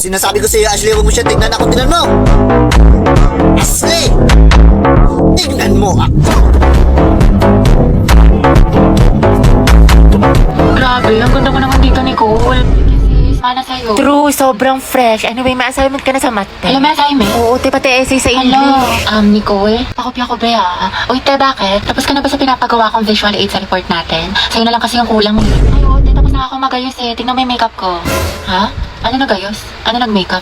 Sinasabi ko sa'yo, Ashley, huwag mo siya tignan ako. Tignan mo! Ashley! Tignan mo ako! Grabe, ang ganda mo naman dito, Nicole. Mana sa'yo. True, sobrang fresh. Anyway, may assignment ka na sa math. Alam mo, assignment? Oo, te, pati essay sa Hello, English. Nicole? Pakopya ko ba Uy, te, bakit? Tapos ka na ba sa pinapagawa kong visual aid sa report natin? Sa'yo na lang kasi yung kulang eh. Ay, oo, te, tapos na ako magayos eh. Tingnan mo yung makeup ko. Ha? Ano nagayos? Ano nag-makeup?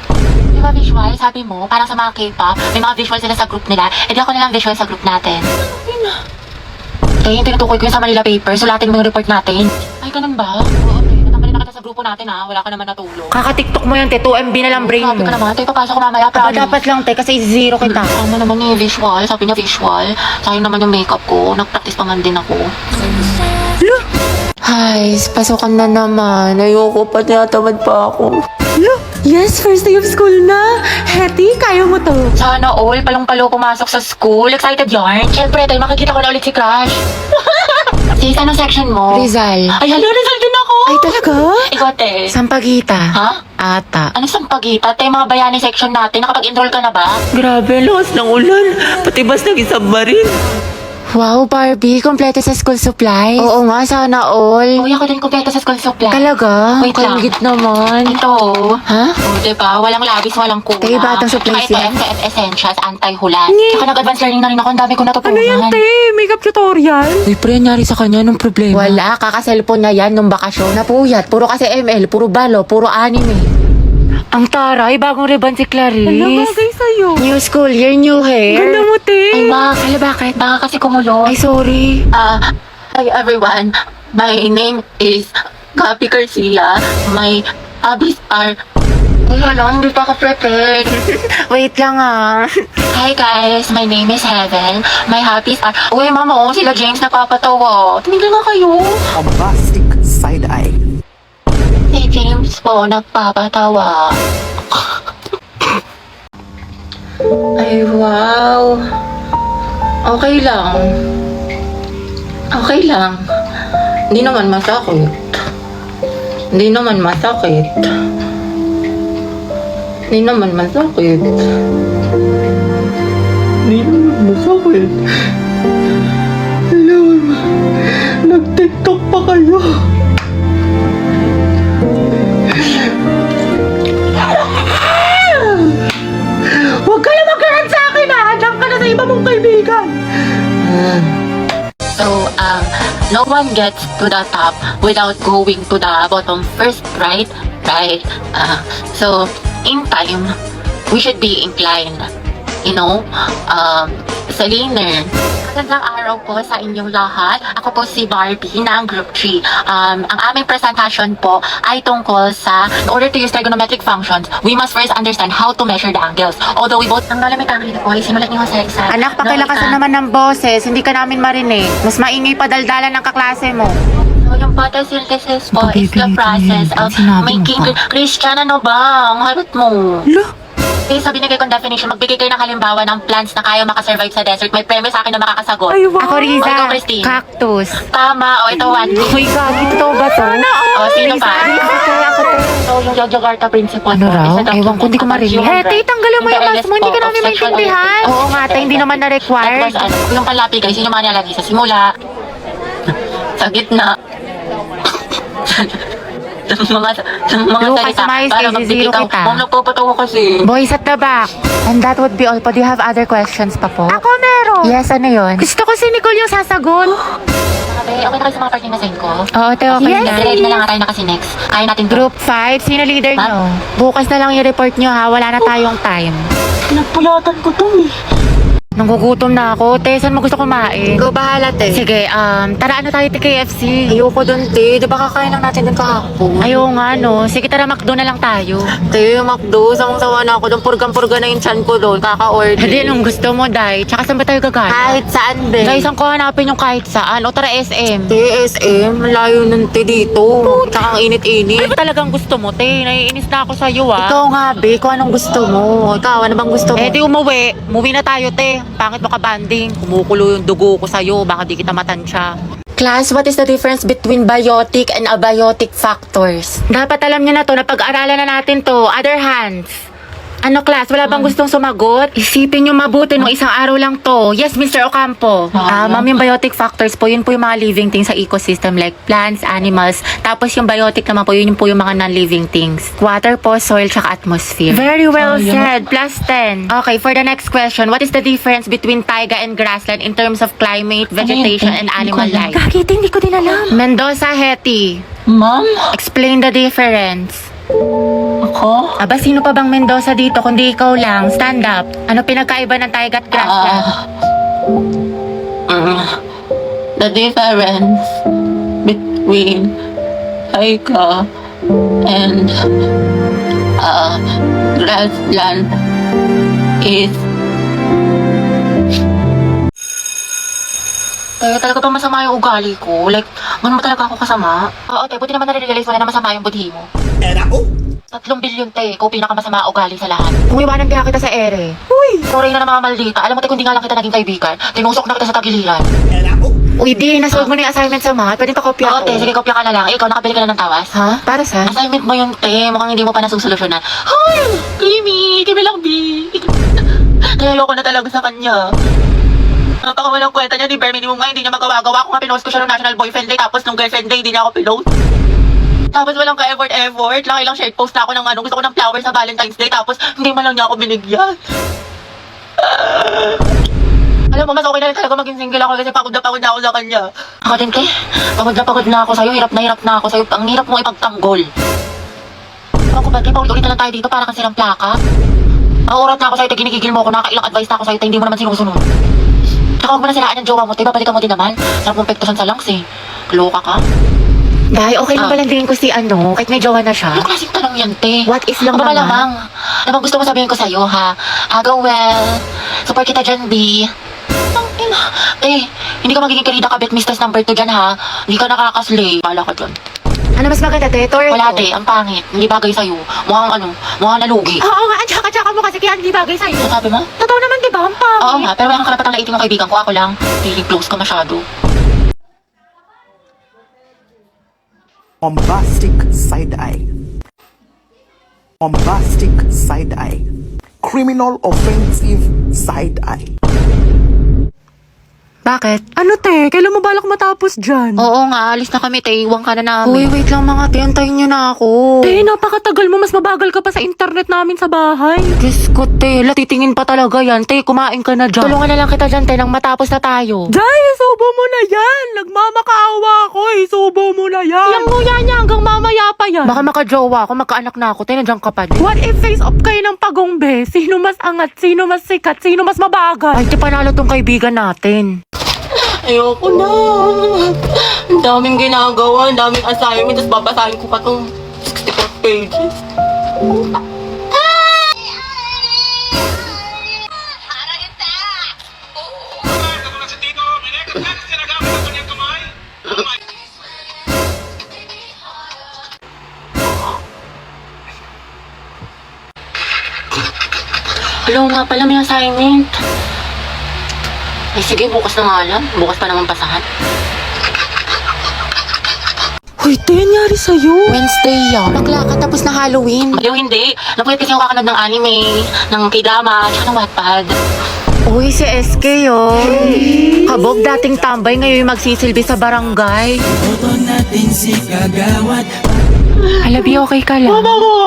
Di ba visual? Sabi mo, parang sa mga K-pop, may mga visual sila sa group nila. Eh, di ako na lang visual sa group natin. Te, yung tinutukoy ko yun sa Manila paper, sulatin mo yung report natin. Ay, ganun ba? Oo, te, natanggalin na kita sa grupo natin ha. Wala ka naman natulog. Kaka-tiktok mo yan, te. 2 MB na lang brain Sabi mo. ka naman, te, papasok ko mamaya, Aba, promise. dapat lang, te, kasi zero kita. Tama naman eh, visual. Sabi niya visual. Sayang naman yung makeup ko. Nag-practice pa man din ako. Ay, pasukan na naman. Ayoko pa, tinatamad pa ako. Yes, first day of school na. Hetty, kaya mo to. Sana all, palong-palo pumasok sa school. Excited yarn. Siyempre, tayo makikita ko na ulit si Crush. Sis, anong section mo? Rizal. Ay, hala, Rizal din ako. Ay, talaga? Ikaw, te. Sampagita. Ha? Ata. Ano sampagita? Te, mga bayani section natin. Nakapag-enroll ka na ba? Grabe, lakas ng ulan. Pati bas nag-isubmarin. Wow, Barbie, kompleto sa school supply. Oo nga, sana all. Uy, ako din kumpleto sa school supply. Talaga? Wait lang. Kalgit naman. Ito. Ha? O, diba? Walang labis, walang kuna. Kaya batang supplies Tsaka yan? ito, FF Essentials, anti-hulan. Tsaka nag-advance learning na rin ako. Ang dami ko natutunan. Makeup tutorial? Uy, pre, nangyari sa kanya nung problema. Wala, kaka-cellphone niya yan nung bakasyon. Napuyat, puro kasi ML, puro balo, puro anime. Ang taray, bagong ribbon si Clarice. Bagay sa'yo. New school year, new hair. Ganda mo, te. Ay, Max. Hala, bakit? Baka kasi kumulo. Ay, sorry. Hi everyone. My name is Gabi Garcia. My hobbies are... Ay, hala, hindi pa ako prepared. Wait lang ah. Hi guys, my name is Heaven. My hobbies are... Uy, mama, oh, sila James napapatawa. Tumigil nga kayo. Bombastic side-eye. Si James po nagpapatawa. Ay, wow. Okay lang. Okay lang. Hindi naman masakit. Hindi naman masakit. Hindi naman masakit. Hindi naman masakit. Hello, nag-tiktok pa kayo. Huwag ka na magkaroon sa akin ha. Diyan ka na sa iba mong kaibigan. So, no one gets to the top without going to the bottom first, right? Right. So, in time, we should be inclined, you know, sa leaner. Magandang araw po sa inyong lahat. Ako po si Barbie ng Group 3. Ang aming presentation po ay tungkol sa, in order to use trigonometric functions, we must first understand how to measure the angles. Although we both, ang nalamit ang ko ay sinulat ni Jose sa... Anak, pakilakasan naman ng boses. Hindi ka namin marinig. Mas maingay pa daldalan ng kaklase mo. So, yung photosynthesis po is the process of making... Christian, ano ba? Ang harot mo. Okay, sa binigay kong definition, magbigay kayo ng halimbawa ng plants na kaya makasurvive sa desert. May premyo sa akin na makakasagot. Ay, wow. Ako, Riza. O, ikaw, Christine. Cactus. Tama. O, ito, one. Uy, gagi, totoo ba to? O, sino pa? Ako to. So, yung Yogyakarta principle Ano po raw? is a document Ewan ko, hindi ko about marinig. human Hete, rights tanggalin mo in the yung mask earliest mo. Hindi ka form of namin sexual maintindihan. orientation. Oo nga, te, hindi naman That na-required. was, yung palapi, guys, yun yung mga nilalagay sa simula. Sa gitna. sa mga Lucas, salita. umayos Para kayo, magbigay zero ka. kita. Ma'am, nagpapatawa kasi. Boys at the back. And that would be all po. Do you have other questions pa po? Ako meron. Yes, ano yun? Gusto ko si Nicole yung sasagot. Okay, okay na kayo sa mga part na send ko. Oo, te, okay Yes, na. Ready na lang tayo na kasi next. Kaya natin to. Group 5, sino leader nyo? Bukas na lang yung report nyo ha, wala na tayong time. Pinagpulatan ko to eh. Nanggugutom na ako. Te, saan mo gusto kumain? Ikaw bahala, te. Sige, tara ano tayo, te, KFC? Ayoko dun, te. Di ba kakain lang natin dun kahapon? Ayaw nga, no. Sige, tara, McDo na lang tayo. Te, McDo. Sawang-sawa na ako dun. Purgang-purga na yung chan ko dun. Kaka-order. Hindi, anong gusto mo, Day? Tsaka saan ba tayo gagana? Kahit saan, be. Guys, ang ko hanapin yung kahit saan. O tara, SM. Te, SM. Malayo nun, te, dito. Tsaka ang init-init. Ano ba talagang gusto mo, te? Naiinis na ako sa'yo, ah. Ikaw nga, be. Kung anong gusto mo. Ikaw, ano bang gusto mo? Eh, di umuwi. Umuwi na tayo, te. Pangit mo ka banding. Kumukulo yung dugo ko sa'yo. Baka di kita matansya. Class, what is the difference between biotic and abiotic factors? Dapat alam niyo na to, napag-aralan na natin to. Other hands. Ano class, wala bang gustong sumagot? Isipin niyo mabuti nung isang araw lang to. Yes, Mr. Ocampo. Ma'am, yung biotic factors po, yun po yung mga living things sa ecosystem like plants, animals. Tapos yung biotic naman po, yun po yung mga non-living things. Water po, soil, tsaka atmosphere. Very well said. Plus 10. Okay, for the next question, what is the difference between taiga and grassland in terms of climate, vegetation, and animal life? Kakit, hindi ko din alam. Mendoza, Hetty. Ma'am? Explain the difference. Ako? Aba, sino pa bang Mendoza dito kundi ikaw lang? Stand up. Ano pinagkaiba ng taiga at grassland? The difference between taiga and grassland is Talaga ba masama yung ugali ko? Like, ganun ba talaga ako kasama? Oo, te, buti naman nare-realize wala na masama yung budhi mo. Era ko. 3 bilyon, te. Ikaw pinakamasama ugali sa lahat. Umiwanan kaya kita sa ere. Uy! Sorry na namamaldita. Alam mo, te, kung di nga lang kita naging kaibigan, tinusok na kita sa tagiliran. Era ko. Uy, di, nasolve mo na yung assignment sa math. Pwede pa kopya Oo, te, sige, kopya ka na lang. Ikaw, nakabili ka na ng tawas? Ha? Para sa? Assignment mo yung te, mukhang hindi mo pa nasusolusyonan. Hoy! Kimi! Kimi lang, B! Kaya ayoko na talaga sa kanya. Napakawalang kwenta niya, ni bare minimum nga, hindi niya magawa-gawa. Kung nga pinost ko siya ng National Boyfriend Day, tapos nung Girlfriend Day, hindi niya ako pinost. Tapos walang ka-effort. Lang ilang shirt post na ako ng gusto ko ng flowers sa Valentine's Day, tapos hindi man lang niya ako binigyan. Alam mo, mas okay na rin talaga maging single ako kasi pagod na ako sa kanya. Ako din, te. Pagod na ako sa'yo. Hirap na ako sa'yo. Ang hirap mo ipagtanggol. Ako ba, te, paulit-ulit na lang tayo dito para kang silang plaka. Mauurat na ako sa'yo, te. Ginigigil mo ako. Nakailang advice na ako sa'yo, te. Hindi mo naman sinusunod. Tsaka huwag mo na silaan ng jowa mo, te. Babalikan mo din naman. Sarap mong pektusan sa lungs, eh. Loka ka. Dahil okay lang palang tingin ko si kahit may jowa na siya. Anong klaseng tanong yan, te? What is lang Ano ba naman? lamang? Ano bang gusto mo sabihin ko sa'yo, ha? Go well. Support kita dyan, B. Te, hindi ka magiging karida kabit mistress number 2 dyan, ha? Hindi ka nakakaslay. Bala ka dyan. Ano mas maganda, te? Torto? Wala, te. Ang pangit. Hindi bagay sa'yo. Mukhang nalugi. Oo nga, tsaka mo kasi kaya hindi bagay sa'yo. Ano sabi mo? Totoo naman, di ba? Ang pangit. Oo nga, pero wala kang karapatang laitin yung kaibigan ko. Ako lang. Feeling close ka masyado. Bombastic side eye. Bombastic side eye. Criminal offensive side eye. Bakit? Ano te? Kailan mo balak matapos dyan? Oo nga, alis na kami, te. Iwan ka na namin. Uy, wait lang mga te. Antayin nyo na ako. Te, napakatagal mo. Mas mabagal ka pa sa internet namin sa bahay. Diyos ko, te. Titingin pa talaga yan. Te, kumain ka na dyan. Tulungan na lang kita dyan, te, nang matapos na tayo. Jay, isubo mo na yan. Nagmamakaawa ako. Isubo mo na yan. Yang nguya niya hanggang mamaya pa yan. Baka makajowa ako, magkaanak na ako. Te, nandiyan ka pa din. What if face off kayo ng pagongbe? Sino mas angat? Sino mas sikat? Sino mas mabagal? Ay, te, panalo tong kaibigan natin. Ayoko na. Ang daming ginagawa, ang daming assignment, tapos babasahin ko pa itong 64 pages. Katulad si Tito, minekot sinagamit ang kanyang kamay. Oh my Hello nga pala, may assignment. Ay sige, bukas na nga lang. Bukas pa naman pasahan. Hoy, te, nangyari sa'yo? Wednesday yan. Bakla ka, tapos na Halloween. Baliw hindi. Napuyat kasi ako kakanood ng anime, ng k-drama, tsaka ng Wattpad. Uy, si SK yun. Kabog, dating tambay, ngayon yung magsisilbi sa barangay. Alabi, okay ka lang?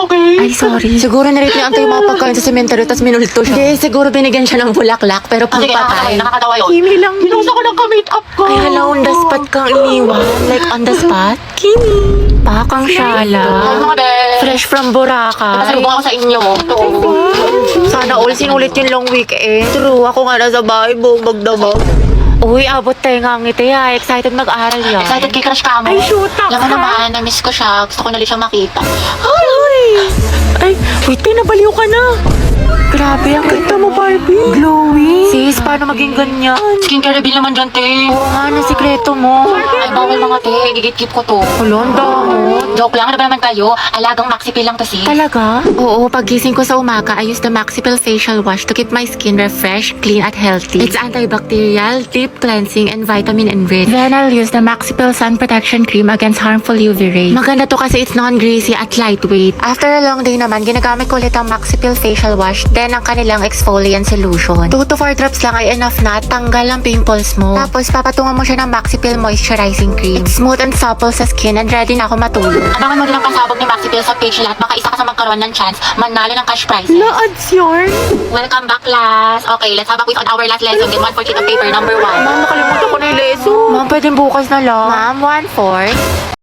Okay. Ay, sorry. Siguro narito niya antay yung mga pagkain sa cemetery tapos minulto siya. Hindi, siguro binigyan siya ng bulaklak pero Sige, pagpatay. nakakatawa yun. Kimi lang. Pinusa ko ng ka-make-up ko. Ay, hala, on the spot kang iniwan. Like, on the spot? Kimi. Pakang Ay, syala. mga bes. Fresh from Boracay. Pasalubong ako sa inyo. Sana all sinulit yung long weekend. True, ako nga nasa bahay, buong magdamag. Uy, abot tayo nga ngiti ha. Excited mag-aral yan. Excited kay crush ka mo. Ay, shoot up, Alam mo ha? naman, na-miss ko siya. Gusto ko na rin siya makita. Ay, wait, te, nabaliw ka na. Grabe, ang Ganda mo, Barbie. glowing. Sis, paano maging ganyan? Skincare reveal naman dyan, te. Oo nga, ano sikreto mo? Ay, bawal mga te. Gigit-keep ko to. Kulonda mo. Joke lang, ano ba naman kayo? Alagang Maxipil lang to, sis. Talaga? Oo, pagising ko sa umaga, I use the Maxipil facial wash to keep my skin refreshed, clean at healthy. It's antibacterial, deep cleansing, and vitamin enriched. Then I'll use the Maxipil sun protection cream against harmful UV rays. Maganda to kasi it's non-greasy at lightweight. After a long day naman, ginagamit ko ulit ang Maxipil facial wash, then ang kanilang exfoliant solution. 2 to 4 drops lang ay enough na at tanggal ang pimples mo. Tapos papatungan mo siya ng Maxipil moisturizing cream. It's smooth and supple sa skin and ready na ako matulog. Abangan mo din ang pasabog ni Maxipil sa facial at baka isa ka sa magkaroon ng chance manalo ng cash prizes. Ads yarn? Welcome back, class. Okay, let's have a quiz on our last lesson. Get 1 for sheet of paper, number 1. Ma'am, nakalimutan ko na yung lesson. Ma'am, pwedeng bukas na lang. Ma'am, 1/4.